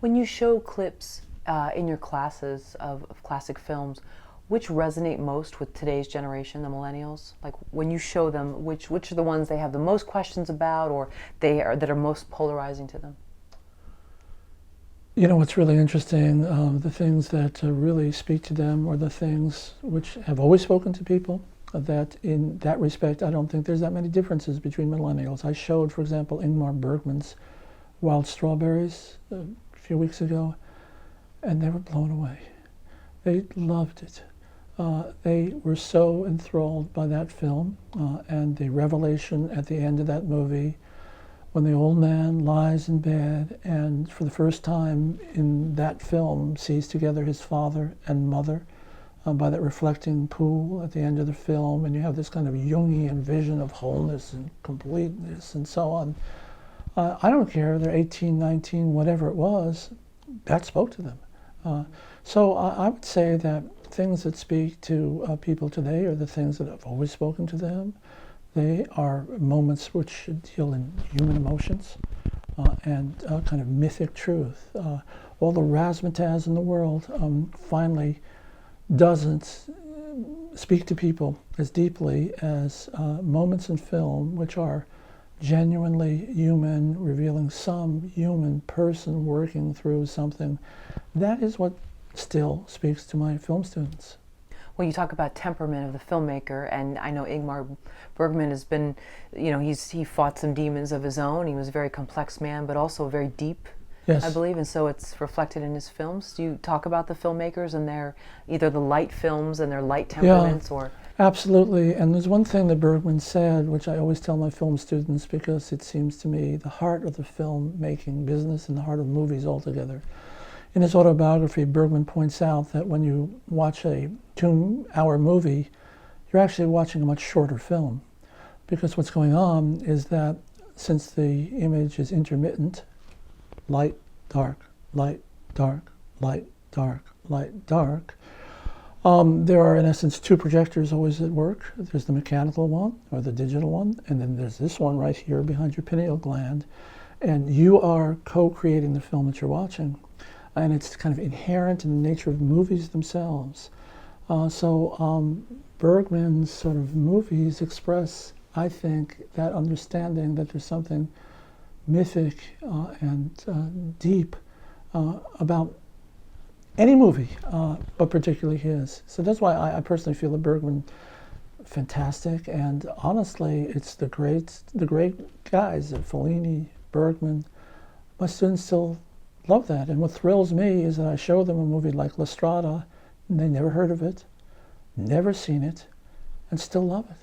When you show clips in your classes of classic films, which resonate most with today's generation, the millennials? Like when you show them, which are the ones they have the most questions about, or that are most polarizing to them? You know what's really interesting, the things that really speak to them are the things which have always spoken to people, that in that respect I don't think there's that many differences between millennials. I showed, for example, Ingmar Bergman's Wild Strawberries a few weeks ago, and they were blown away. They loved it. They were so enthralled by that film, and the revelation at the end of that movie, when the old man lies in bed and for the first time in that film sees together his father and mother by that reflecting pool at the end of the film, and you have this kind of Jungian vision of wholeness and completeness and so on. I don't care, they're 18, 19, whatever it was, that spoke to them. So I would say that things that speak to people today are the things that have always spoken to them. They are moments which deal in human emotions and kind of mythic truth. All the razzmatazz in the world finally doesn't speak to people as deeply as moments in film which are genuinely human, revealing some human person working through something. That is what still speaks to my film students. Well, you talk about temperament of the filmmaker, and I know Ingmar Bergman has been, he fought some demons of his own. He was a very complex man, but also very deep, yes. I believe, and so it's reflected in his films. Do you talk about the filmmakers and their, either the light films and their light temperaments, yeah, or? Absolutely, and there's one thing that Bergman said, which I always tell my film students because it seems to me the heart of the film-making business and the heart of movies altogether. In his autobiography, Bergman points out that when you watch a 2-hour movie, you're actually watching a much shorter film, because what's going on is that since the image is intermittent, light, dark, light, dark, light, dark, light, dark, there are in essence 2 projectors always at work. There's the mechanical one, or the digital one, and then there's this one right here behind your pineal gland, and you are co-creating the film that you're watching. And it's kind of inherent in the nature of movies themselves. So Bergman's sort of movies express, I think, that understanding that there's something mythic and deep about any movie, but particularly his. So that's why I personally feel that Bergman fantastic, and honestly, it's the great guys, Fellini, Bergman. My students still love that, and what thrills me is that I show them a movie like La Strada, and they never heard of it, never seen it, and still love it.